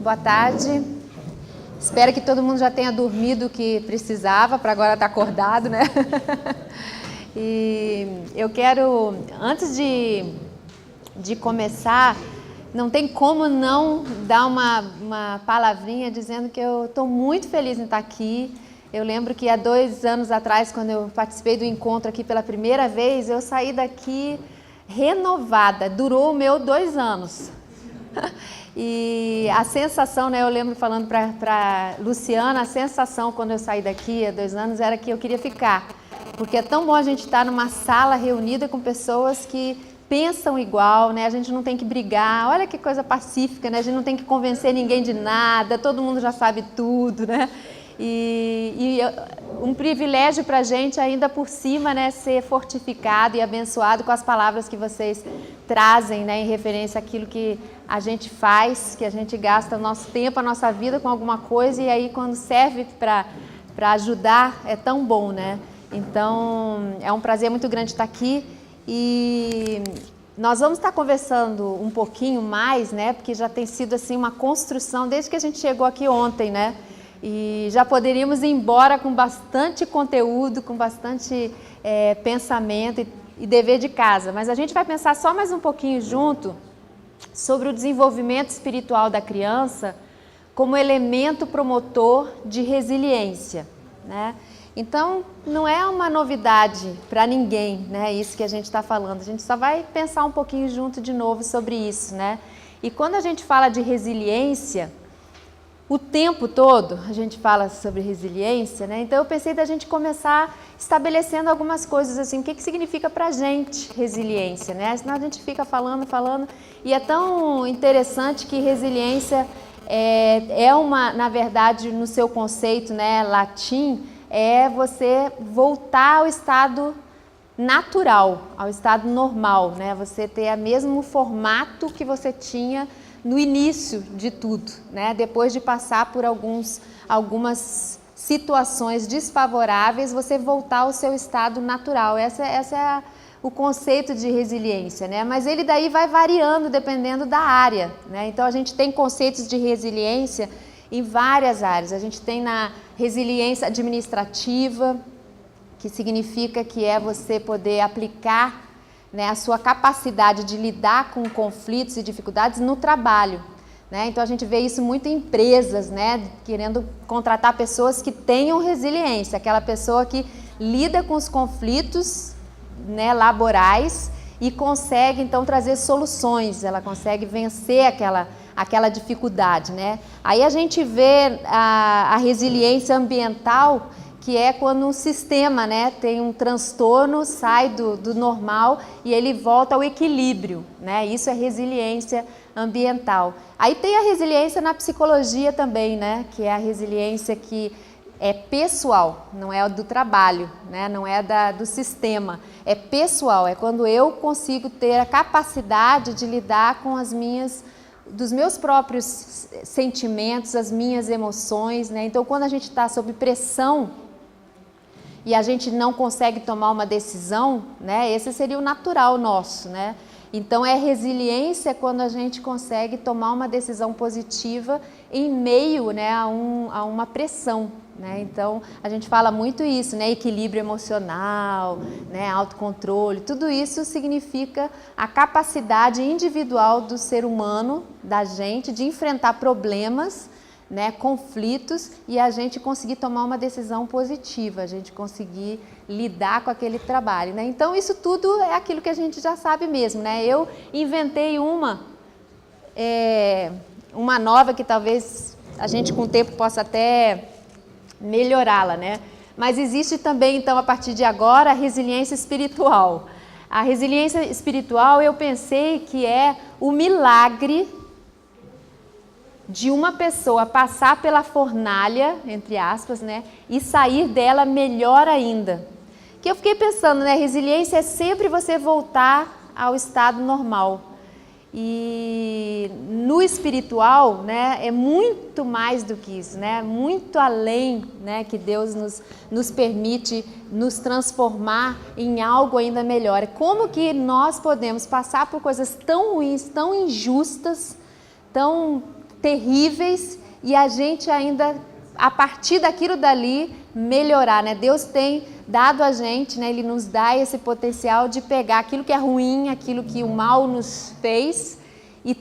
boa tarde. Espero que todo mundo já tenha dormido o que precisava, para agora estar acordado, né? E eu quero, antes de começar, não tem como não dar uma palavrinha dizendo que eu estou muito feliz em estar aqui. Eu lembro que há 2 anos atrás, quando eu participei do encontro aqui pela primeira vez, eu saí daqui renovada. Durou o meu 2 anos. E a sensação, né, eu lembro falando para Luciana, a sensação quando eu saí daqui há 2 anos era que eu queria ficar. Porque é tão bom a gente estar numa sala reunida com pessoas que pensam igual, né? A gente não tem que brigar, olha que coisa pacífica, né? A gente não tem que convencer ninguém de nada, todo mundo já sabe tudo, né? E um privilégio para a gente ainda por cima, né, ser fortificado e abençoado com as palavras que vocês trazem, né, em referência àquilo que a gente faz, que a gente gasta o nosso tempo, a nossa vida com alguma coisa e aí quando serve para ajudar é tão bom, né? Então é um prazer muito grande estar aqui e nós vamos estar conversando um pouquinho mais, né, porque já tem sido assim uma construção desde que a gente chegou aqui ontem, né? E já poderíamos ir embora com bastante conteúdo, com bastante pensamento e dever de casa. Mas a gente vai pensar só mais um pouquinho junto sobre o desenvolvimento espiritual da criança como elemento promotor de resiliência, né? Então, não é uma novidade para ninguém, né? Isso que a gente está falando. A gente só vai pensar um pouquinho junto de novo sobre isso, né? E quando a gente fala de resiliência, o tempo todo a gente fala sobre resiliência, né? Então eu pensei da gente começar estabelecendo algumas coisas assim, o que significa pra gente resiliência, né? Senão a gente fica falando, e é tão interessante que resiliência é uma, na verdade, no seu conceito, né, latim, é você voltar ao estado natural, ao estado normal, né? Você ter o mesmo formato que você tinha no início de tudo, né? Depois de passar por algumas situações desfavoráveis, você voltar ao seu estado natural. Essa é o conceito de resiliência, né? Mas ele daí vai variando dependendo da área, né? Então a gente tem conceitos de resiliência em várias áreas. A gente tem na resiliência administrativa, que significa que é você poder aplicar, né, a sua capacidade de lidar com conflitos e dificuldades no trabalho, né? Então a gente vê isso muito em empresas, né, querendo contratar pessoas que tenham resiliência, aquela pessoa que lida com os conflitos, né, laborais e consegue então trazer soluções, ela consegue vencer aquela dificuldade, né? Aí a gente vê a resiliência ambiental, que é quando um sistema, né, tem um transtorno, sai do normal e ele volta ao equilíbrio, né? Isso é resiliência ambiental. Aí tem a resiliência na psicologia também, né, que é a resiliência que é pessoal, não é do trabalho, né, não é do sistema, é pessoal, é quando eu consigo ter a capacidade de lidar com dos meus próprios sentimentos, as minhas emoções, né? Então quando a gente está sob pressão e a gente não consegue tomar uma decisão, né? Esse seria o natural nosso, né? Então é resiliência quando a gente consegue tomar uma decisão positiva em meio, né, a uma pressão, né? Então a gente fala muito isso, né? Equilíbrio emocional, né? Autocontrole, tudo isso significa a capacidade individual do ser humano, da gente, de enfrentar problemas, né, conflitos e a gente conseguir tomar uma decisão positiva, a gente conseguir lidar com aquele trabalho, né? Então isso tudo é aquilo que a gente já sabe mesmo, né? Eu inventei uma nova que talvez a gente com o tempo possa até melhorá-la, né? Mas existe também então a partir de agora a resiliência espiritual. A resiliência espiritual eu pensei que é o milagre de uma pessoa passar pela fornalha, entre aspas, né, e sair dela melhor ainda. Que eu fiquei pensando, né, resiliência é sempre você voltar ao estado normal. E no espiritual, né, é muito mais do que isso, né, muito além, né, que Deus nos permite nos transformar em algo ainda melhor. Como que nós podemos passar por coisas tão ruins, tão injustas, tão terríveis e a gente ainda, a partir daquilo dali, melhorar, né? Deus tem dado a gente, né? Ele nos dá esse potencial de pegar aquilo que é ruim, aquilo que o mal nos fez e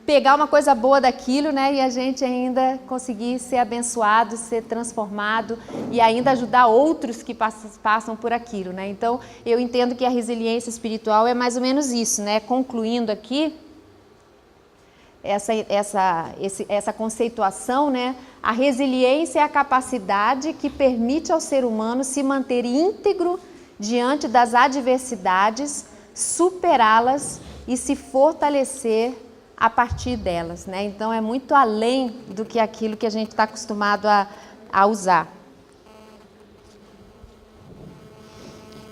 pegar uma coisa boa daquilo, né? E a gente ainda conseguir ser abençoado, ser transformado e ainda ajudar outros que passam por aquilo, né? Então, eu entendo que a resiliência espiritual é mais ou menos isso, né? Concluindo aqui, essa conceituação, né? A resiliência é a capacidade que permite ao ser humano se manter íntegro diante das adversidades, superá-las e se fortalecer a partir delas, né? Então é muito além do que aquilo que a gente está acostumado a usar.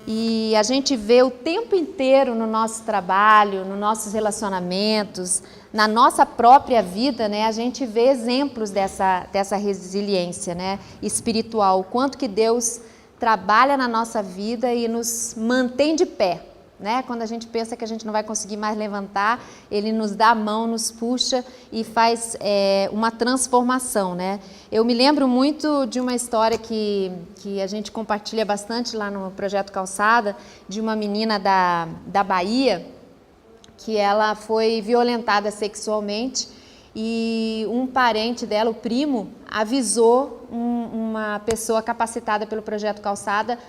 E a gente vê o tempo inteiro no nosso trabalho, nos nossos relacionamentos, na nossa própria vida, né? A gente vê exemplos dessa resiliência, né? Espiritual, o quanto que Deus trabalha na nossa vida e nos mantém de pé, né? Quando a gente pensa que a gente não vai conseguir mais levantar, Ele nos dá a mão, nos puxa e faz uma transformação, né? Eu me lembro muito de uma história que a gente compartilha bastante lá no Projeto Calçada, de uma menina da Bahia, que ela foi violentada sexualmente e um parente dela, o primo, avisou uma pessoa capacitada pelo Projeto Calçada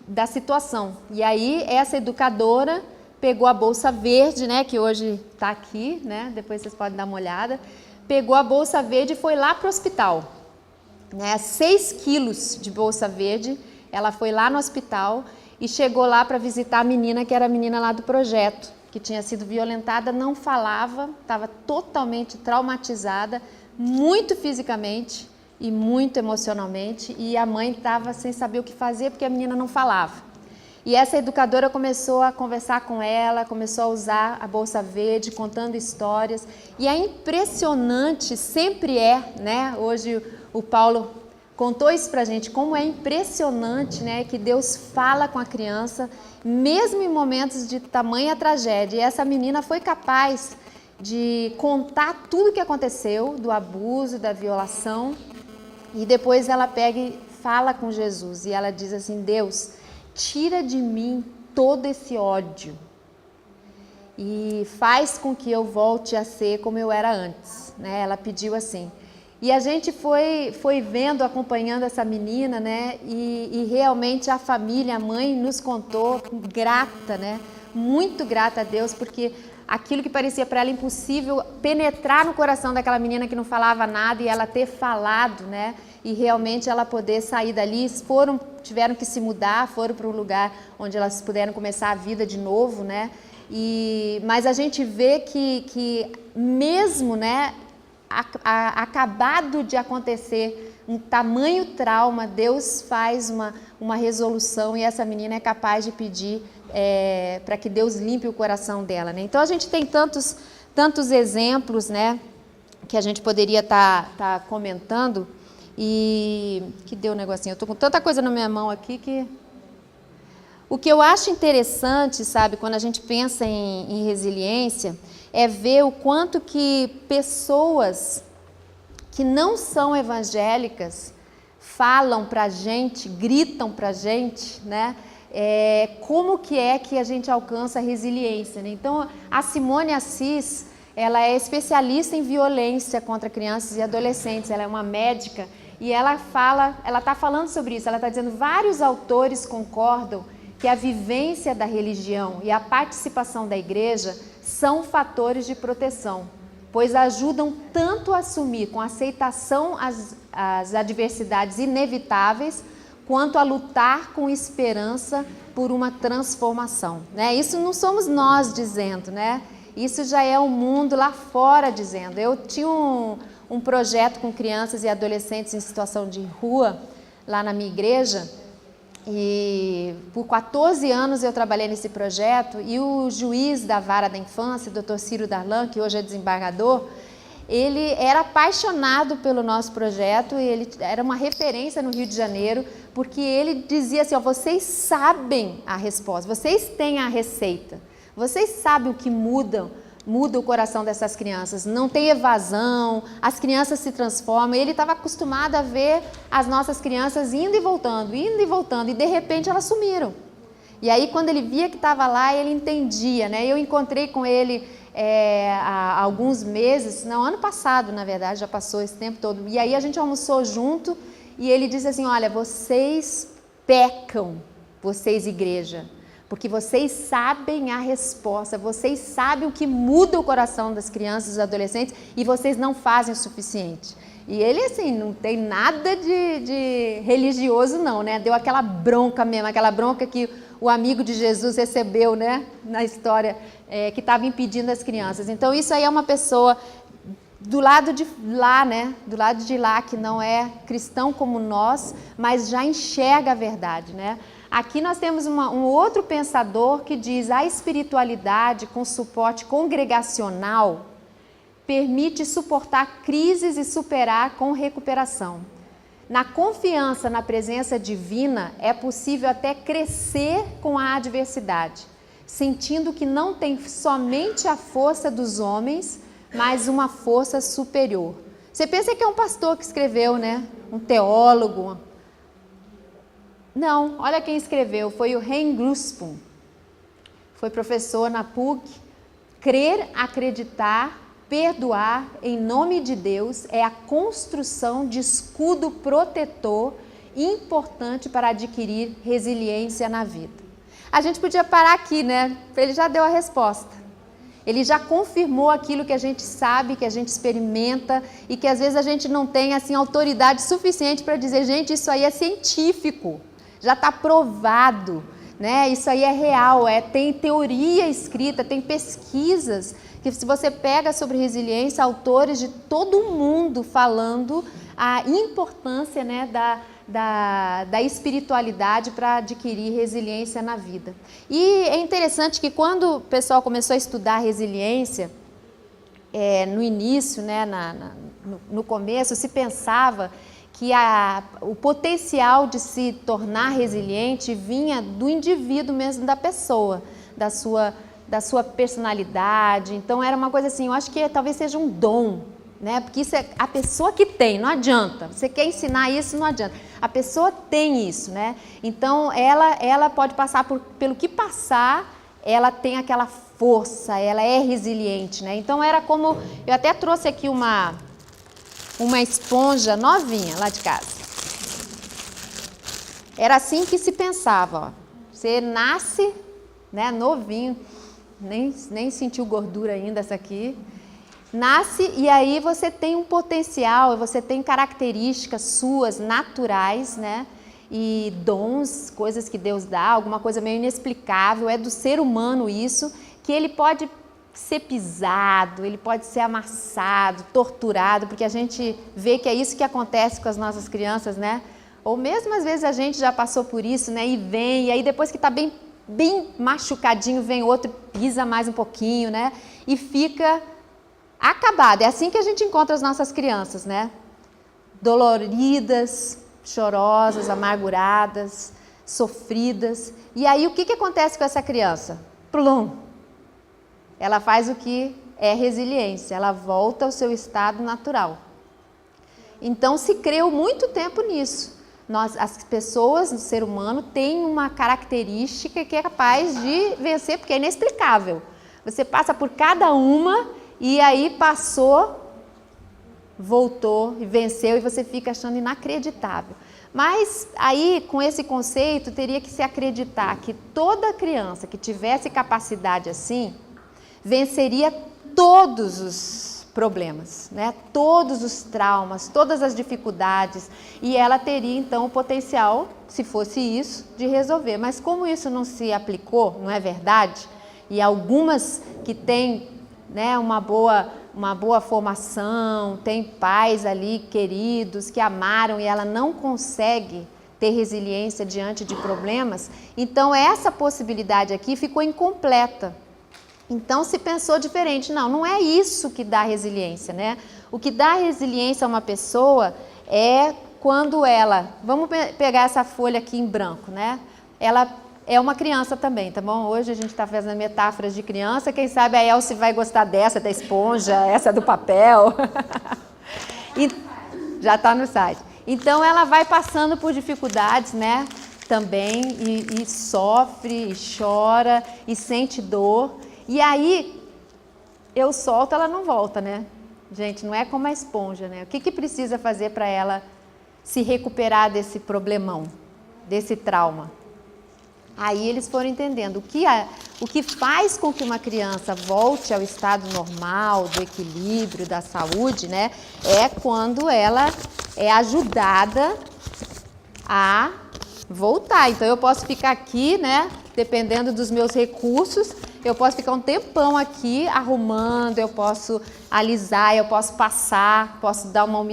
da situação. E aí essa educadora pegou a bolsa verde, né, que hoje está aqui, né, depois vocês podem dar uma olhada, pegou a bolsa verde e foi lá para o hospital, né, 6 quilos de bolsa verde, ela foi lá no hospital e chegou lá para visitar a menina, que era a menina lá do projeto, que tinha sido violentada, não falava, estava totalmente traumatizada, muito fisicamente e muito emocionalmente, e a mãe estava sem saber o que fazer porque a menina não falava. E essa educadora começou a conversar com ela, começou a usar a bolsa verde, contando histórias, e é impressionante, sempre né? Hoje o Paulo contou isso pra gente, como é impressionante, né, que Deus fala com a criança, mesmo em momentos de tamanha tragédia. E essa menina foi capaz de contar tudo o que aconteceu, do abuso, da violação, e depois ela pega e fala com Jesus, e ela diz assim: Deus, tira de mim todo esse ódio e faz com que eu volte a ser como eu era antes, né? Ela pediu assim. E a gente foi vendo, acompanhando essa menina, né? E realmente a família, a mãe nos contou, grata, né? Muito grata a Deus, porque aquilo que parecia para ela impossível, penetrar no coração daquela menina que não falava nada e ela ter falado, né? E realmente ela poder sair dali, tiveram que se mudar, foram para um lugar onde elas puderam começar a vida de novo, né? Mas a gente vê que mesmo, né? Acabado de acontecer um tamanho trauma, Deus faz uma resolução e essa menina é capaz de pedir para que Deus limpe o coração dela, né? Então a gente tem tantos exemplos, né, que a gente poderia tá comentando. E que deu um negocinho, eu estou com tanta coisa na minha mão aqui que... O que eu acho interessante, sabe, quando a gente pensa em resiliência, é ver o quanto que pessoas que não são evangélicas falam pra gente, gritam pra gente, né? Como que é que a gente alcança a resiliência, né? Então, a Simone Assis, ela é especialista em violência contra crianças e adolescentes, ela é uma médica e ela está falando sobre isso, ela está dizendo, vários autores concordam que a vivência da religião e a participação da igreja são fatores de proteção, pois ajudam tanto a assumir com aceitação as adversidades inevitáveis, quanto a lutar com esperança por uma transformação, né? Isso não somos nós dizendo, né? Isso já é o mundo lá fora dizendo. Eu tinha um projeto com crianças e adolescentes em situação de rua, lá na minha igreja, e por 14 anos eu trabalhei nesse projeto, e o juiz da vara da infância, o Dr. Ciro Darlan, que hoje é desembargador, ele era apaixonado pelo nosso projeto, e ele era uma referência no Rio de Janeiro, porque ele dizia assim, ó, vocês sabem a resposta, vocês têm a receita, vocês sabem o que muda muda o coração dessas crianças. Não tem evasão, as crianças se transformam. Ele estava acostumado a ver as nossas crianças indo e voltando, e de repente elas sumiram. E aí, quando ele via que estava lá, ele entendia, né? Eu encontrei com ele há alguns meses, não, ano passado, na verdade, já passou esse tempo todo. E aí a gente almoçou junto e ele disse assim, olha, vocês pecam, vocês igreja, porque vocês sabem a resposta, vocês sabem o que muda o coração das crianças e dos adolescentes e vocês não fazem o suficiente. E ele, assim, não tem nada de religioso não, né? Deu aquela bronca mesmo, aquela bronca que o amigo de Jesus recebeu, né? Na história, que estava impedindo as crianças. Então, isso aí é uma pessoa do lado de lá, né? Do lado de lá, que não é cristão como nós, mas já enxerga a verdade, né? Aqui nós temos um outro pensador que diz a espiritualidade com suporte congregacional permite suportar crises e superar com recuperação. Na confiança na presença divina, é possível até crescer com a adversidade, sentindo que não tem somente a força dos homens, mas uma força superior. Você pensa que é um pastor que escreveu, né? Um teólogo. Não, olha quem escreveu, foi o Hein Gluspoon. Foi professor na PUC. Crer, acreditar, perdoar em nome de Deus é a construção de escudo protetor importante para adquirir resiliência na vida. A gente podia parar aqui, né? Ele já deu a resposta. Ele já confirmou aquilo que a gente sabe, que a gente experimenta e que às vezes a gente não tem assim autoridade suficiente para dizer, gente, isso aí é científico, já está provado, né? Isso aí é real, tem teoria escrita, tem pesquisas que se você pega sobre resiliência, autores de todo o mundo falando a importância, né, da espiritualidade para adquirir resiliência na vida. E é interessante que quando o pessoal começou a estudar resiliência, no início, né, no começo, se pensava que o potencial de se tornar resiliente vinha do indivíduo mesmo, da pessoa, da sua personalidade. Então era uma coisa assim, eu acho que talvez seja um dom, né? Porque isso é a pessoa que tem, não adianta. Você quer ensinar isso, não adianta. A pessoa tem isso, né? Então ela pode passar pelo que passar, ela tem aquela força, ela é resiliente, né? Então era como, eu até trouxe aqui uma esponja novinha lá de casa. Era assim que se pensava, ó. Você nasce, né, novinho, nem sentiu gordura ainda essa aqui. Nasce e aí você tem um potencial, você tem características suas naturais, né? E dons, coisas que Deus dá, alguma coisa meio inexplicável, é do ser humano isso, que ele pode ser pisado, ele pode ser amassado, torturado, porque a gente vê que é isso que acontece com as nossas crianças, né? Ou mesmo às vezes a gente já passou por isso, né? E aí depois que está bem machucadinho, vem outro, pisa mais um pouquinho, né? E fica acabado. É assim que a gente encontra as nossas crianças, né? Doloridas, chorosas, amarguradas, sofridas. E aí o que acontece com essa criança? Plum! Ela faz o que é resiliência, ela volta ao seu estado natural. Então se creu muito tempo nisso. As pessoas, o ser humano, tem uma característica que é capaz de vencer, porque é inexplicável. Você passa por cada uma e aí passou, voltou e venceu e você fica achando inacreditável. Mas aí, com esse conceito, teria que se acreditar que toda criança que tivesse capacidade assim, venceria todos os problemas, né? Todos os traumas, todas as dificuldades, e ela teria então o potencial, se fosse isso, de resolver. Mas como isso não se aplicou, não é verdade? E algumas que têm, né, uma boa formação, tem pais ali queridos que amaram e ela não consegue ter resiliência diante de problemas, então essa possibilidade aqui ficou incompleta. Então se pensou diferente, não é isso que dá resiliência, né? O que dá resiliência a uma pessoa é quando ela, vamos pegar essa folha aqui em branco, né? Ela é uma criança também, tá bom? Hoje a gente está fazendo metáforas de criança, quem sabe a Elsie vai gostar dessa, da esponja, essa do papel. E já está no site. Então ela vai passando por dificuldades, né? Também, e sofre, e chora, e sente dor. E aí, eu solto, ela não volta, né? Gente, não é como a esponja, né? O que precisa fazer para ela se recuperar desse problemão, desse trauma? Aí eles foram entendendo o que faz com que uma criança volte ao estado normal, do equilíbrio, da saúde, né? É quando ela é ajudada a voltar. Então eu posso ficar aqui, né? Dependendo dos meus recursos, eu posso ficar um tempão aqui arrumando, eu posso alisar, eu posso passar, posso dar uma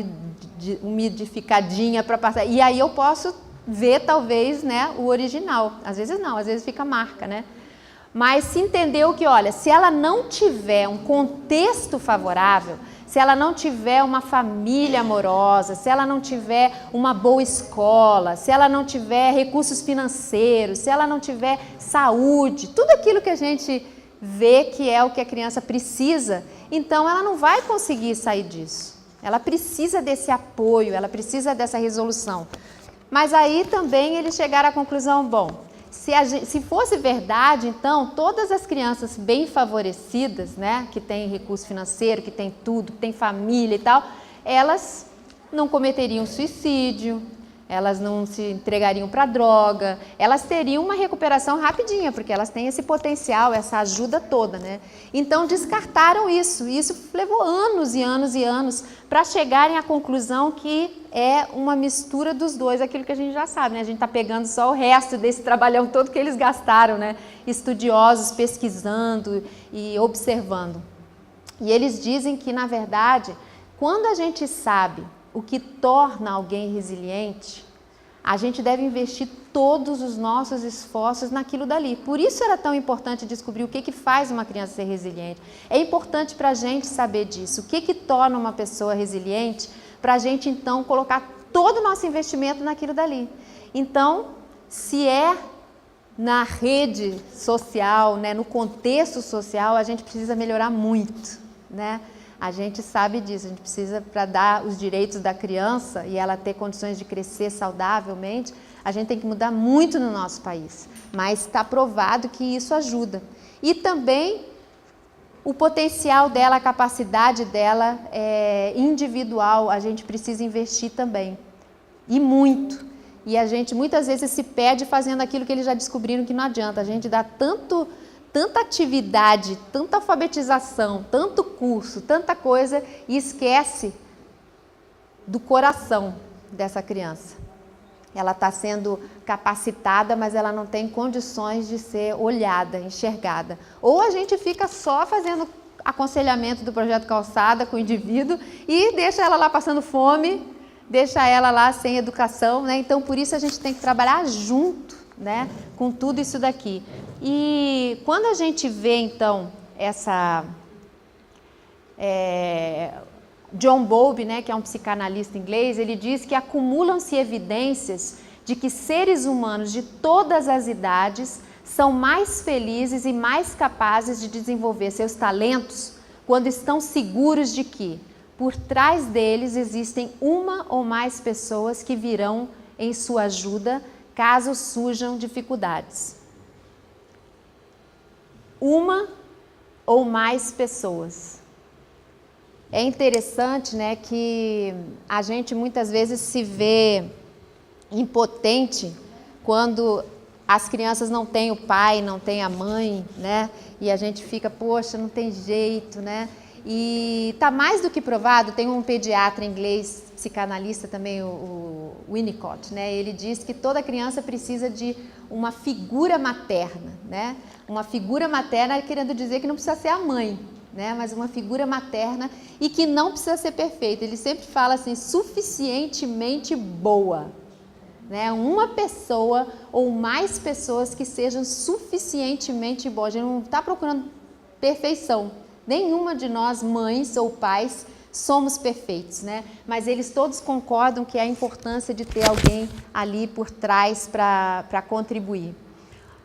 umidificadinha para passar. E aí eu posso ver talvez, né, o original. Às vezes não, às vezes fica marca, né? Mas se entendeu que, olha, se ela não tiver um contexto favorável, se ela não tiver uma família amorosa, se ela não tiver uma boa escola, se ela não tiver recursos financeiros, se ela não tiver saúde, tudo aquilo que a gente vê que é o que a criança precisa, então ela não vai conseguir sair disso. Ela precisa desse apoio, ela precisa dessa resolução. Mas aí também eles chegaram à conclusão, bom, se fosse verdade, então, todas as crianças bem favorecidas, né, que têm recurso financeiro, que têm tudo, que têm família e tal, elas não cometeriam suicídio, elas não se entregariam para droga, elas teriam uma recuperação rapidinha, porque elas têm esse potencial, essa ajuda toda, né? Então descartaram isso, e isso levou anos e anos e anos para chegarem à conclusão que é uma mistura dos dois, aquilo que a gente já sabe, né? A gente está pegando só o resto desse trabalhão todo que eles gastaram, né? Estudiosos pesquisando e observando. E eles dizem que, na verdade, quando a gente sabe o que torna alguém resiliente, a gente deve investir todos os nossos esforços naquilo dali. Por isso era tão importante descobrir o que faz uma criança ser resiliente. É importante para a gente saber disso. O que torna uma pessoa resiliente, para a gente, então, colocar todo o nosso investimento naquilo dali. Então, se é na rede social, né, no contexto social, a gente precisa melhorar muito, né? A gente sabe disso, a gente precisa, para dar os direitos da criança e ela ter condições de crescer saudavelmente, a gente tem que mudar muito no nosso país. Mas está provado que isso ajuda. E também o potencial dela, a capacidade dela individual, a gente precisa investir também. E muito. E a gente muitas vezes se perde fazendo aquilo que eles já descobriram que não adianta. A gente dá tanta atividade, tanta alfabetização, tanto curso, tanta coisa e esquece do coração dessa criança. Ela está sendo capacitada, mas ela não tem condições de ser olhada, enxergada. Ou a gente fica só fazendo aconselhamento do Projeto Calçada com o indivíduo e deixa ela lá passando fome, deixa ela lá sem educação, né? Então, por isso a gente tem que trabalhar junto, né, com tudo isso daqui. E quando a gente vê, então, John Bowlby, né, que é um psicanalista inglês, ele diz que acumulam-se evidências de que seres humanos de todas as idades são mais felizes e mais capazes de desenvolver seus talentos quando estão seguros de que, por trás deles, existem uma ou mais pessoas que virão em sua ajuda caso surjam dificuldades. Uma ou mais pessoas. É interessante, né, que a gente muitas vezes se vê impotente quando as crianças não têm o pai, não têm a mãe, né, e a gente fica, poxa, não tem jeito, né, e está mais do que provado, tem um pediatra inglês, psicanalista também, o Winnicott, né, ele diz que toda criança precisa de uma figura materna, né, uma figura materna querendo dizer que não precisa ser a mãe, né, mas uma figura materna e que não precisa ser perfeita. Ele sempre fala assim, suficientemente boa, né, uma pessoa ou mais pessoas que sejam suficientemente boas. A gente não está procurando perfeição. Nenhuma de nós, mães ou pais, somos perfeitos, né? Mas eles todos concordam que há a importância de ter alguém ali por trás para contribuir.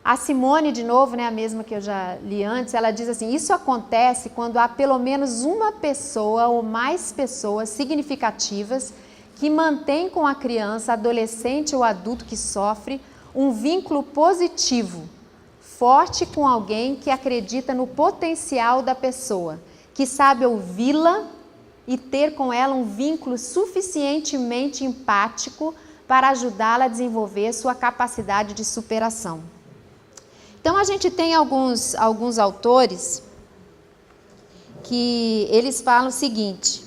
A Simone, de novo, né, a mesma que eu já li antes, ela diz assim, isso acontece quando há pelo menos uma pessoa ou mais pessoas significativas que mantém com a criança, adolescente ou adulto que sofre um vínculo positivo, forte com alguém que acredita no potencial da pessoa, que sabe ouvi-la e ter com ela um vínculo suficientemente empático para ajudá-la a desenvolver sua capacidade de superação. Então, a gente tem alguns autores que eles falam o seguinte,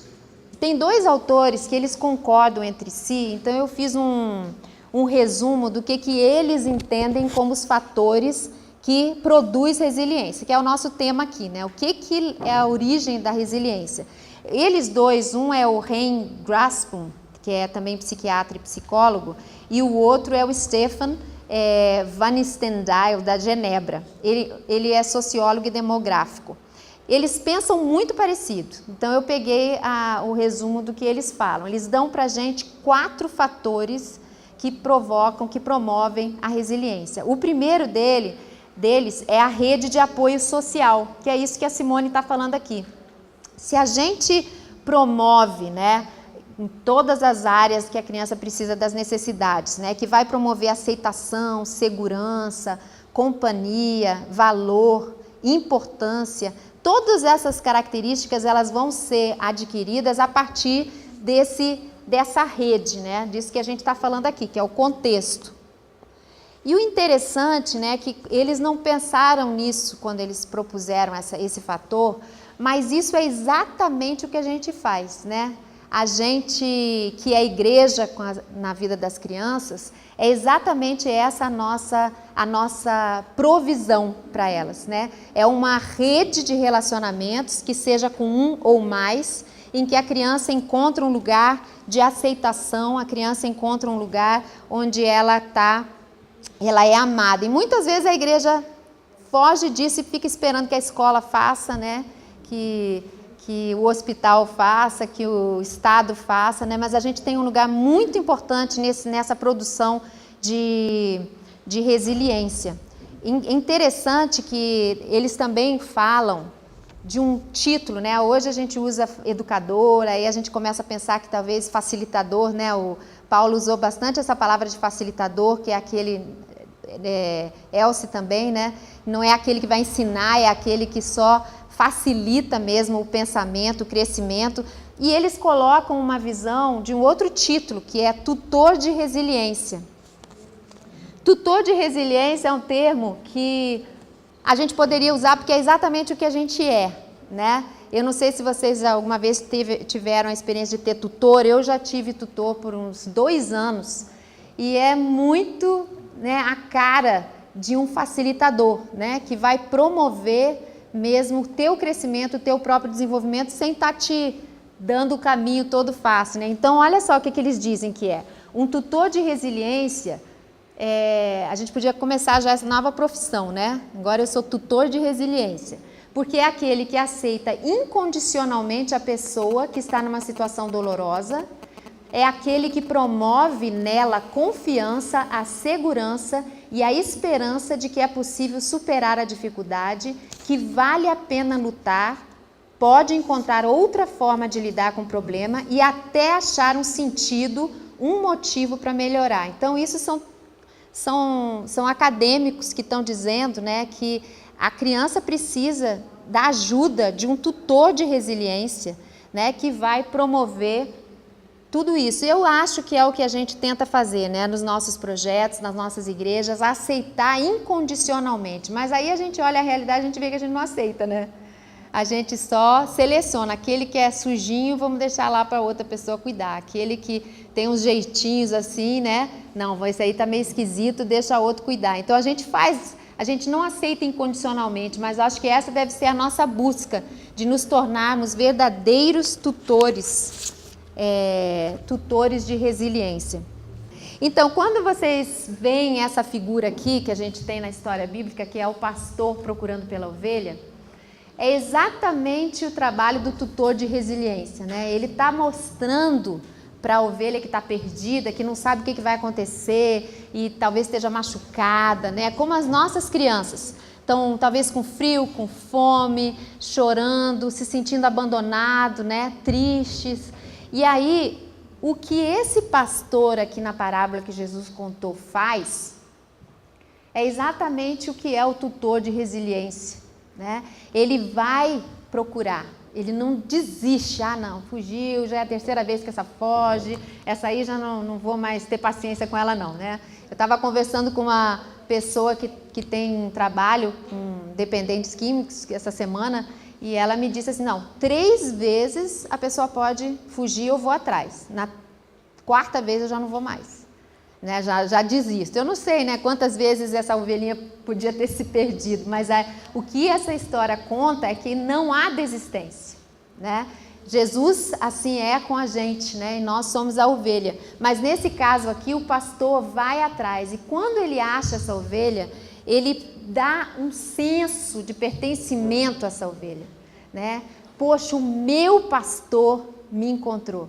tem 2 autores que eles concordam entre si, então eu fiz um resumo do que eles entendem como os fatores que produz resiliência, que é o nosso tema aqui, né? O que é a origem da resiliência? Eles 2, um é o Ren Graspum, que é também psiquiatra e psicólogo, e o outro é o Stefan Van Stendal, da Genebra. Ele é sociólogo e demográfico. Eles pensam muito parecido, então eu peguei o resumo do que eles falam. Eles dão para a gente 4 fatores que provocam, que promovem a resiliência. O primeiro deles é a rede de apoio social, que é isso que a Simone está falando aqui. Se a gente promove, né, em todas as áreas que a criança precisa das necessidades, né, que vai promover aceitação, segurança, companhia, valor, importância, todas essas características elas vão ser adquiridas a partir dessa rede, né, disso que a gente está falando aqui, que é o contexto. E o interessante, né, que eles não pensaram nisso quando eles propuseram esse fator, mas isso é exatamente o que a gente faz, né? A gente, que é igreja na vida das crianças, é exatamente essa a nossa provisão para elas, né? É uma rede de relacionamentos que seja com um ou mais, em que a criança encontra um lugar de aceitação, a criança encontra um lugar onde ela é amada. E muitas vezes a igreja foge disso e fica esperando que a escola faça, né? Que o hospital faça, que o Estado faça, né? Mas a gente tem um lugar muito importante nessa produção de resiliência. Interessante que eles também falam de um título, né? Hoje a gente usa educador, aí a gente começa a pensar que talvez facilitador, né? O Paulo usou bastante essa palavra de facilitador, que é aquele, Elce também, né? Não é aquele que vai ensinar, é aquele que só facilita mesmo o pensamento, o crescimento, e eles colocam uma visão de um outro título, que é tutor de resiliência. Tutor de resiliência é um termo que a gente poderia usar porque é exatamente o que a gente é, né? Eu não sei se vocês alguma vez tiveram a experiência de ter tutor, eu já tive tutor por uns 2 anos, e é muito, né, a cara de um facilitador, né, que vai promover mesmo o teu crescimento, o teu próprio desenvolvimento, sem estar te dando o caminho todo fácil, né? Então, olha só o que eles dizem que é. Um tutor de resiliência, a gente podia começar já essa nova profissão, né? Agora eu sou tutor de resiliência, porque é aquele que aceita incondicionalmente a pessoa que está numa situação dolorosa, é aquele que promove nela a confiança, a segurança e a esperança de que é possível superar a dificuldade, que vale a pena lutar, pode encontrar outra forma de lidar com o problema e até achar um sentido, um motivo para melhorar. Então, isso são acadêmicos que estão dizendo, né, que a criança precisa da ajuda de um tutor de resiliência, né, que vai promover tudo isso. Eu acho que é o que a gente tenta fazer, né, nos nossos projetos, nas nossas igrejas, aceitar incondicionalmente. Mas aí a gente olha a realidade, a gente vê que a gente não aceita, né? A gente só seleciona aquele que é sujinho, vamos deixar lá para outra pessoa cuidar. Aquele que tem uns jeitinhos assim, né? Não, esse aí tá meio esquisito, deixa outro cuidar. Então a gente não aceita incondicionalmente, mas acho que essa deve ser a nossa busca de nos tornarmos verdadeiros tutores de resiliência. Então, quando vocês veem essa figura aqui que a gente tem na história bíblica, que é o pastor procurando pela ovelha, é exatamente o trabalho do tutor de resiliência, né? Ele está mostrando para a ovelha que está perdida, que não sabe o que vai acontecer e talvez esteja machucada, né? Como as nossas crianças. Estão talvez com frio, com fome, chorando, se sentindo abandonado, né? Tristes. E aí, o que esse pastor aqui na parábola que Jesus contou faz é exatamente o que é o tutor de resiliência, né? Ele vai procurar, ele não desiste, não, fugiu, já é a terceira vez que essa foge, essa aí já não vou mais ter paciência com ela não, né? Eu estava conversando com uma pessoa que tem um trabalho com dependentes químicos essa semana e ela me disse assim, não, 3 vezes a pessoa pode fugir, eu vou atrás, na 4ª vez eu já não vou mais. Né, já desisto. Eu não sei, né, quantas vezes essa ovelhinha podia ter se perdido, mas o que essa história conta é que não há desistência, né? Jesus assim é com a gente, né, e nós somos a ovelha. Mas nesse caso aqui o pastor vai atrás e quando ele acha essa ovelha, ele dá um senso de pertencimento a essa ovelha, né? Poxa, o meu pastor me encontrou.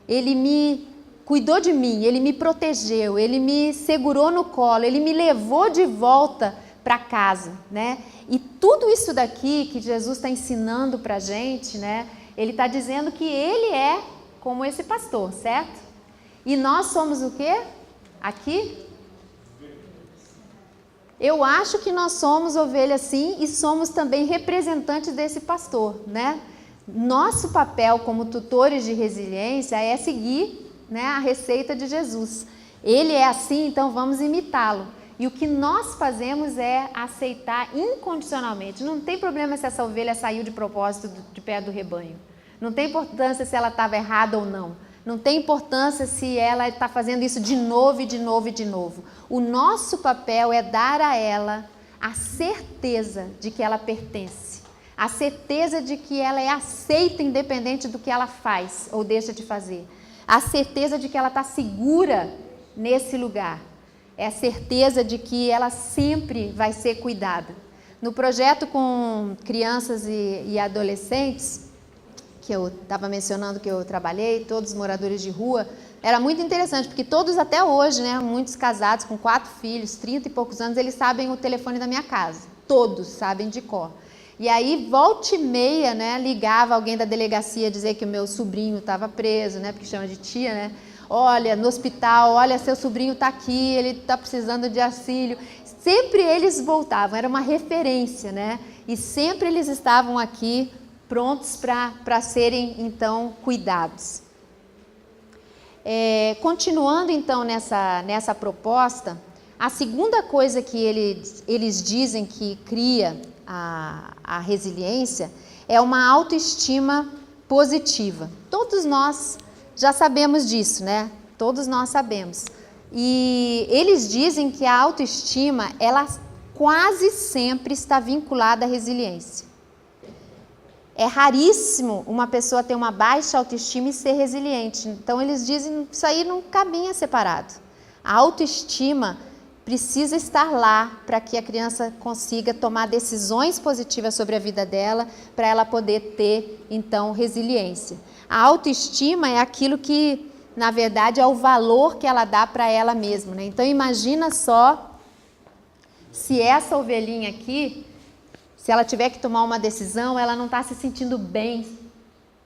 Ele me cuidou de mim, ele me protegeu, ele me segurou no colo, ele me levou de volta para casa, né? E tudo isso daqui que Jesus está ensinando para a gente, né? Ele está dizendo que ele é como esse pastor, certo? E nós somos o quê? Aqui? Eu acho que nós somos ovelhas sim e somos também representantes desse pastor, né? Nosso papel como tutores de resiliência é seguir, né, a receita de Jesus. Ele é assim, então vamos imitá-lo. E o que nós fazemos é aceitar incondicionalmente. Não tem problema se essa ovelha saiu de propósito de pé do rebanho. Não tem importância se ela estava errada ou não. Não tem importância se ela está fazendo isso de novo e de novo e de novo. O nosso papel é dar a ela a certeza de que ela pertence. A certeza de que ela é aceita independente do que ela faz ou deixa de fazer. A certeza de que ela está segura nesse lugar. É a certeza de que ela sempre vai ser cuidada. No projeto com crianças e adolescentes, que eu estava mencionando que eu trabalhei, todos moradores de rua, era muito interessante, porque todos até hoje, né, muitos casados com 4 filhos, 30 e poucos anos, eles sabem o telefone da minha casa. Todos sabem de cor. E aí, volta e meia, né, ligava alguém da delegacia dizer que o meu sobrinho estava preso, né, porque chama de tia, né? Olha, no hospital, olha, seu sobrinho está aqui, ele está precisando de auxílio. Sempre eles voltavam, era uma referência, né? E sempre eles estavam aqui prontos para serem, então, cuidados. Continuando, então, nessa proposta, a segunda coisa que eles dizem que cria a resiliência é uma autoestima positiva. Todos nós já sabemos disso, né? Todos nós sabemos. E eles dizem que a autoestima, ela quase sempre está vinculada à resiliência. É raríssimo uma pessoa ter uma baixa autoestima e ser resiliente. Então eles dizem que isso aí não caminha separado. A autoestima precisa estar lá para que a criança consiga tomar decisões positivas sobre a vida dela, para ela poder ter, então, resiliência. A autoestima é aquilo que, na verdade, é o valor que ela dá para ela mesma, né? Então, imagina só se essa ovelhinha aqui, se ela tiver que tomar uma decisão, ela não está se sentindo bem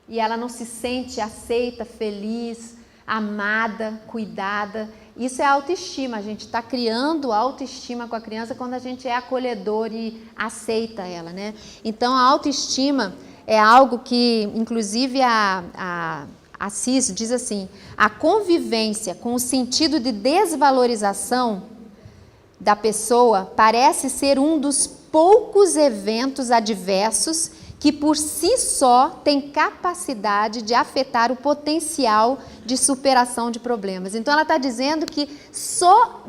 e ela não se sente aceita, feliz, amada, cuidada. Isso é autoestima, a gente está criando autoestima com a criança quando a gente é acolhedor e aceita ela, né? Então, a autoestima é algo que, inclusive, a Cis diz assim, a convivência com o sentido de desvalorização da pessoa parece ser um dos poucos eventos adversos que por si só tem capacidade de afetar o potencial de superação de problemas. Então ela está dizendo que só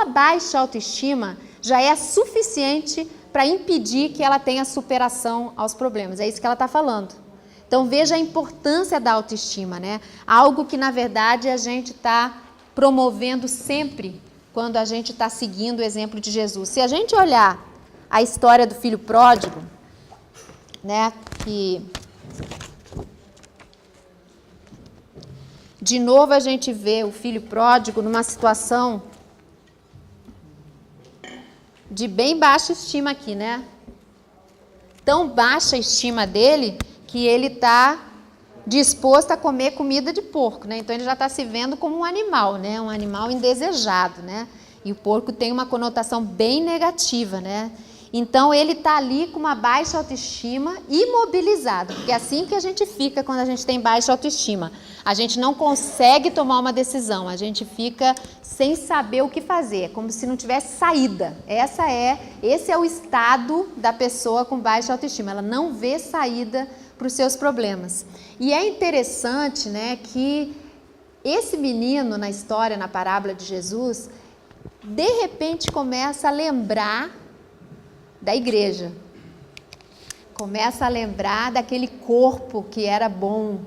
a baixa autoestima já é suficiente para impedir que ela tenha superação aos problemas. É isso que ela está falando. Então veja a importância da autoestima, né? Algo que na verdade a gente está promovendo sempre quando a gente está seguindo o exemplo de Jesus. Se a gente olhar a história do filho pródigo, né, que De novo a gente vê o filho pródigo numa situação de bem baixa estima aqui, né? Tão baixa a estima dele que ele está disposto a comer comida de porco, né? Então ele já está se vendo como um animal, né? Um animal indesejado, né? E o porco tem uma conotação bem negativa, né? Então ele está ali com uma baixa autoestima, imobilizado, porque é assim que a gente fica quando a gente tem baixa autoestima. A gente não consegue tomar uma decisão, a gente fica sem saber o que fazer, como se não tivesse saída. Esse é o estado da pessoa com baixa autoestima, ela não vê saída para os seus problemas. E é interessante, né, que esse menino na história, na parábola de Jesus, de repente começa a lembrar da igreja, começa a lembrar daquele corpo que era bom,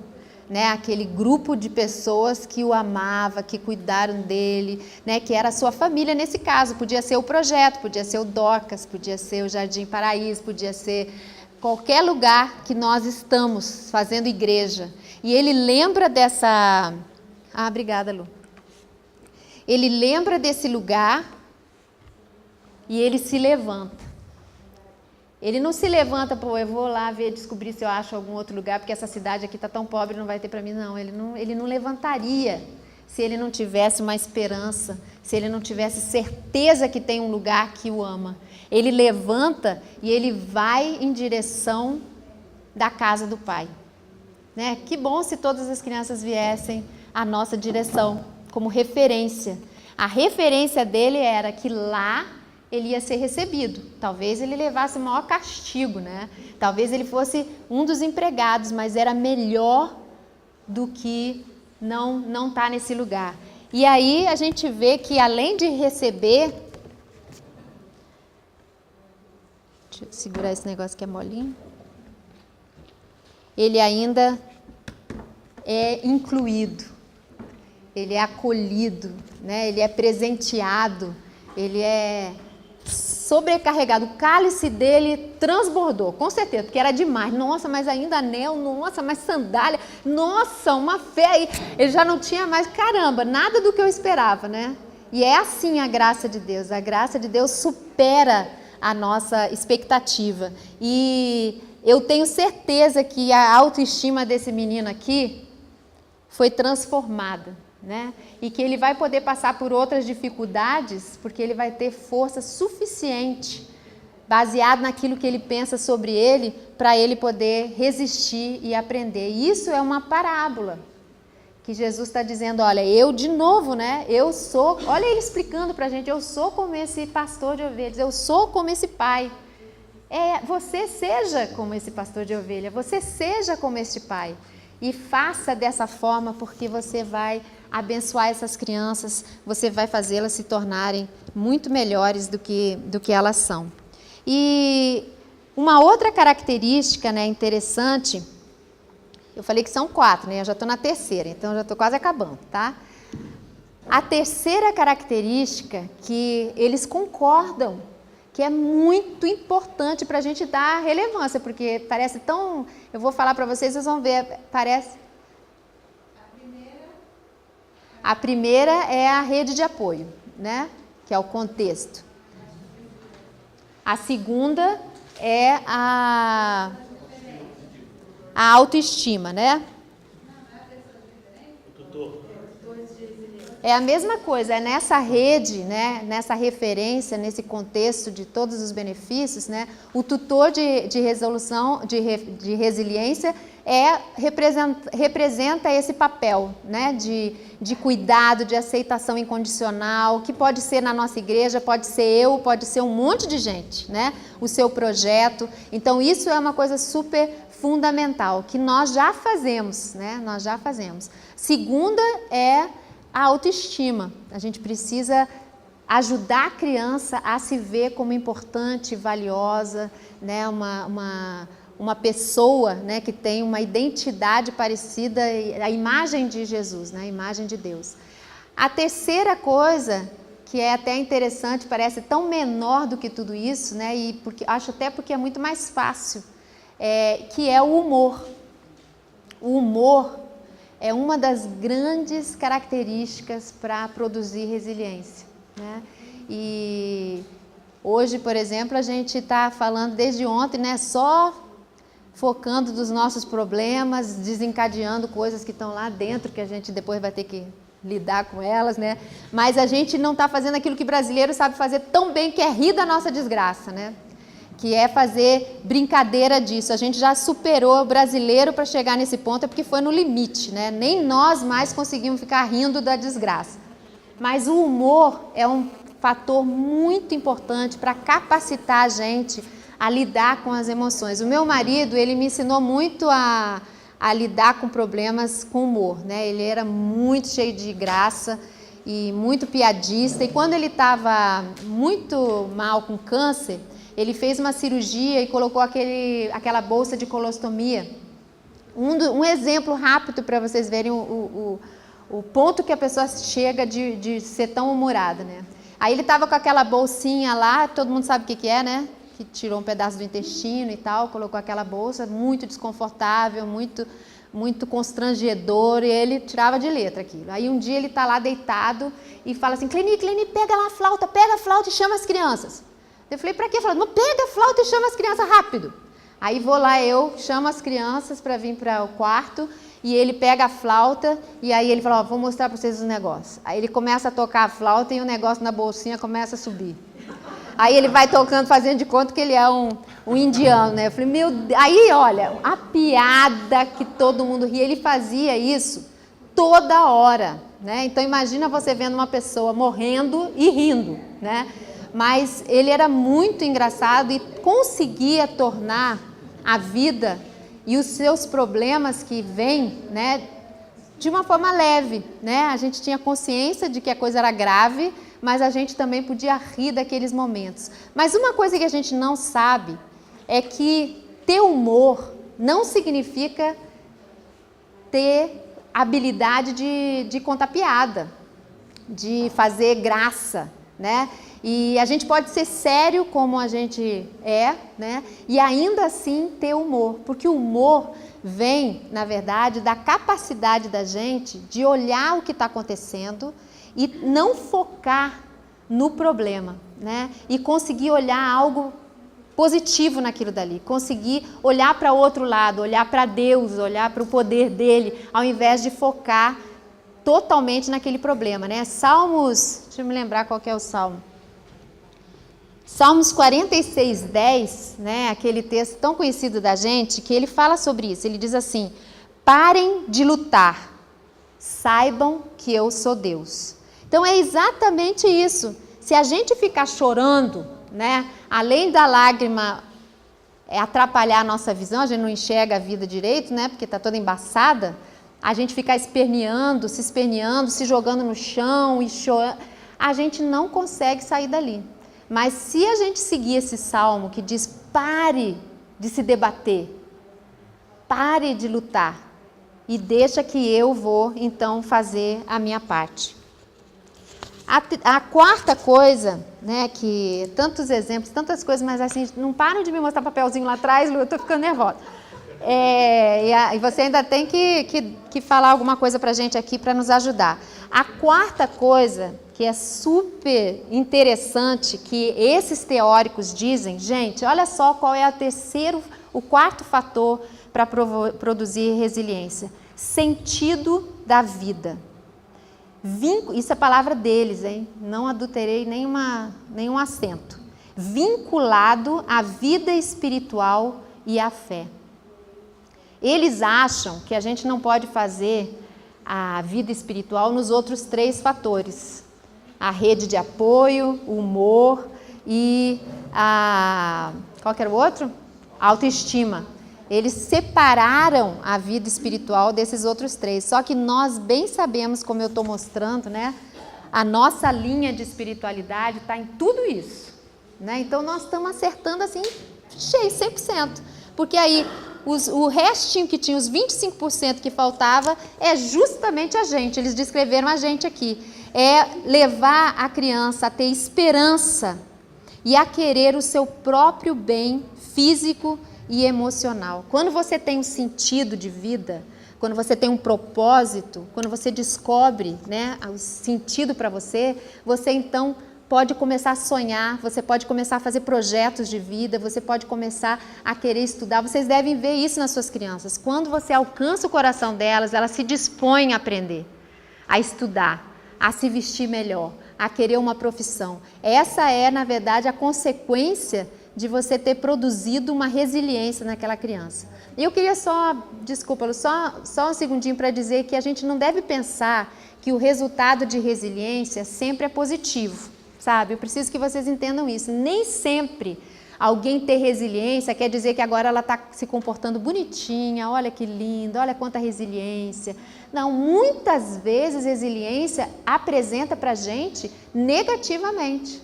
né? Aquele grupo de pessoas que o amava, que cuidaram dele, né? Que era a sua família nesse caso, podia ser o projeto, podia ser o Docas, podia ser o Jardim Paraíso, podia ser qualquer lugar que nós estamos fazendo igreja. E ele lembra dessa... obrigada, Lu. Ele lembra desse lugar e ele se levanta. Ele não se levanta, eu vou lá descobrir se eu acho algum outro lugar, porque essa cidade aqui está tão pobre, não vai ter para mim, não. Ele não levantaria se ele não tivesse uma esperança, se ele não tivesse certeza que tem um lugar que o ama. Ele levanta e ele vai em direção da casa do Pai. Né? Que bom se todas as crianças viessem à nossa direção, como referência. A referência dele era que lá ele ia ser recebido. Talvez ele levasse o maior castigo, né? Talvez ele fosse um dos empregados, mas era melhor do que não estar nesse lugar. E aí a gente vê que além de receber... Deixa eu segurar esse negócio que é molinho. Ele ainda é incluído, ele é acolhido, né? Ele é presenteado, ele é sobrecarregado. O cálice dele transbordou, com certeza, porque era demais. Nossa, mas ainda anel, nossa, mas sandália, nossa, uma fé aí. Ele já não tinha mais, caramba, nada do que eu esperava, né? E é assim a graça de Deus supera a nossa expectativa. E eu tenho certeza que a autoestima desse menino aqui foi transformada, né? E que ele vai poder passar por outras dificuldades, porque ele vai ter força suficiente, baseado naquilo que ele pensa sobre ele, para ele poder resistir e aprender. E isso é uma parábola, que Jesus está dizendo, olha, eu de novo, né? Eu sou, olha ele explicando para a gente, eu sou como esse pastor de ovelhas, eu sou como esse pai. Você seja como esse pastor de ovelha, você seja como este pai. E faça dessa forma, porque você vai abençoar essas crianças, você vai fazê-las se tornarem muito melhores do que elas são. E uma outra característica, né, interessante, eu falei que são 4, né? Eu já estou na terceira, então já estou quase acabando, tá? A terceira característica que eles concordam, que é muito importante para a gente dar relevância, porque parece tão... Eu vou falar para vocês, vocês vão ver, parece... A primeira é a rede de apoio, né? Que é o contexto. A segunda é a autoestima, né? É a mesma coisa, é nessa rede, né, nessa referência, nesse contexto de todos os benefícios, né, o tutor de resolução, de resiliência representa esse papel, né, de cuidado, de aceitação incondicional, que pode ser na nossa igreja, pode ser eu, pode ser um monte de gente, né, o seu projeto. Então isso é uma coisa super fundamental, que nós já fazemos, né, nós já fazemos. Segunda é a autoestima. A gente precisa ajudar a criança a se ver como importante, valiosa, né? Uma pessoa, né, que tem uma identidade parecida, a imagem de Jesus, né? A imagem de Deus. A terceira coisa, que é até interessante, parece tão menor do que tudo isso, né? E acho até porque é muito mais fácil, que é o humor. O humor é uma das grandes características para produzir resiliência, né? E hoje, por exemplo, a gente está falando desde ontem, né, só focando nos nossos problemas, desencadeando coisas que estão lá dentro, que a gente depois vai ter que lidar com elas, né? Mas a gente não está fazendo aquilo que brasileiro sabe fazer tão bem, que é rir da nossa desgraça, né? Que é fazer brincadeira disso. A gente já superou o brasileiro para chegar nesse ponto, é porque foi no limite, né? Nem nós mais conseguimos ficar rindo da desgraça. Mas o humor é um fator muito importante para capacitar a gente a lidar com as emoções. O meu marido, ele me ensinou muito a lidar com problemas com humor, né? Ele era muito cheio de graça e muito piadista, e quando ele estava muito mal com câncer, ele fez uma cirurgia e colocou aquela bolsa de colostomia. Um exemplo rápido para vocês verem o ponto que a pessoa chega de ser tão humorada, né? Aí ele estava com aquela bolsinha lá, todo mundo sabe o que é, né? Que tirou um pedaço do intestino e tal, colocou aquela bolsa, muito desconfortável, muito constrangedor, e ele tirava de letra aquilo. Aí um dia ele está lá deitado e fala assim: Cleni, pega lá pega a flauta e chama as crianças. Eu falei: para quê? Falei: não, pega a flauta e chama as crianças rápido. Aí vou lá, chamo as crianças para vir para o quarto, e ele pega a flauta, e aí ele fala: vou mostrar para vocês os negócios. Aí ele começa a tocar a flauta e o negócio na bolsinha começa a subir. Aí ele vai tocando, fazendo de conta que ele é um indiano, né? Eu falei: meu Deus. Aí, olha, a piada que todo mundo ria, ele fazia isso toda hora, né? Então imagina você vendo uma pessoa morrendo e rindo, né? Mas ele era muito engraçado e conseguia tornar a vida e os seus problemas que vêm, né, de uma forma leve, né? A gente tinha consciência de que a coisa era grave, mas a gente também podia rir daqueles momentos. Mas uma coisa que a gente não sabe é que ter humor não significa ter habilidade de contar piada, de fazer graça, né? E a gente pode ser sério como a gente é, né? E ainda assim ter humor, porque o humor vem, na verdade, da capacidade da gente de olhar o que está acontecendo e não focar no problema, né? E conseguir olhar algo positivo naquilo dali, conseguir olhar para o outro lado, olhar para Deus, olhar para o poder dele, ao invés de focar totalmente naquele problema, né? Salmos, deixa eu me lembrar qual que é o salmo. Salmos 46:10, né? Aquele texto tão conhecido da gente, que ele fala sobre isso. Ele diz assim: parem de lutar, saibam que eu sou Deus. Então é exatamente isso. Se a gente ficar chorando, né, além da lágrima atrapalhar a nossa visão, a gente não enxerga a vida direito, né, porque está toda embaçada, a gente ficar esperneando, se jogando no chão e chorando, a gente não consegue sair dali. Mas se a gente seguir esse salmo que diz: pare de se debater, pare de lutar e deixa que eu vou então fazer a minha parte. A quarta coisa, né, que tantos exemplos, tantas coisas, mas assim, não param de me mostrar papelzinho lá atrás, Lu, eu estou ficando nervosa. E você ainda tem que falar alguma coisa para a gente aqui para nos ajudar. A quarta coisa, que é super interessante, que esses teóricos dizem, gente, olha só qual é o quarto fator para produzir resiliência: sentido da vida. Isso é palavra deles, hein? Não adulterei nenhum acento. Vinculado à vida espiritual e à fé. Eles acham que a gente não pode fazer a vida espiritual nos outros 3 fatores: a rede de apoio, o humor e qual que era o outro? A autoestima. Eles separaram a vida espiritual desses outros 3. Só que nós bem sabemos, como eu estou mostrando, né? A nossa linha de espiritualidade está em tudo isso, né? Então nós estamos acertando assim, cheio, 100%. Porque aí o restinho que tinha, os 25% que faltava, é justamente a gente. Eles descreveram a gente aqui. É levar a criança a ter esperança e a querer o seu próprio bem físico e emocional. Quando você tem um sentido de vida, quando você tem um propósito, quando você descobre, né, o sentido para você, você então pode começar a sonhar, você pode começar a fazer projetos de vida, você pode começar a querer estudar. Vocês devem ver isso nas suas crianças. Quando você alcança o coração delas, elas se dispõem a aprender, a estudar, a se vestir melhor, a querer uma profissão. Essa é, na verdade, a consequência de você ter produzido uma resiliência naquela criança. E eu queria desculpa, só um segundinho para dizer que a gente não deve pensar que o resultado de resiliência sempre é positivo, sabe? Eu preciso que vocês entendam isso. Nem sempre alguém ter resiliência quer dizer que agora ela está se comportando bonitinha, olha que linda, olha quanta resiliência. Não, muitas vezes resiliência apresenta para a gente negativamente.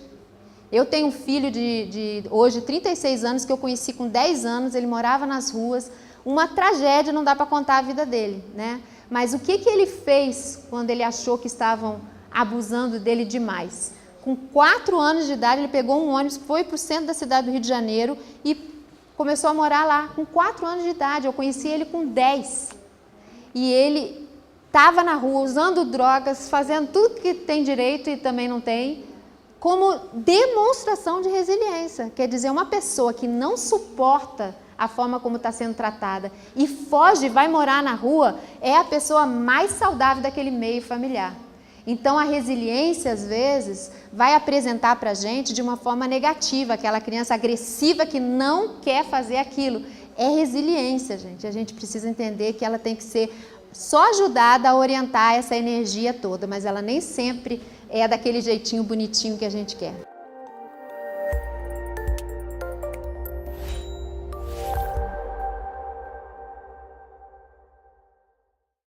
Eu tenho um filho de hoje 36 anos que eu conheci com 10 anos, ele morava nas ruas, uma tragédia, não dá para contar a vida dele, né? Mas o que ele fez quando ele achou que estavam abusando dele demais? Com 4 anos de idade, ele pegou um ônibus, foi para o centro da cidade do Rio de Janeiro e começou a morar lá, com 4 anos de idade. Eu conheci ele com 10. E ele estava na rua, usando drogas, fazendo tudo que tem direito e também não tem, como demonstração de resiliência. Quer dizer, uma pessoa que não suporta a forma como está sendo tratada e foge, vai morar na rua, é a pessoa mais saudável daquele meio familiar. Então, a resiliência, às vezes, vai apresentar para a gente de uma forma negativa, aquela criança agressiva que não quer fazer aquilo. É resiliência, gente. A gente precisa entender que ela tem que ser só ajudada a orientar essa energia toda, mas ela nem sempre é daquele jeitinho bonitinho que a gente quer.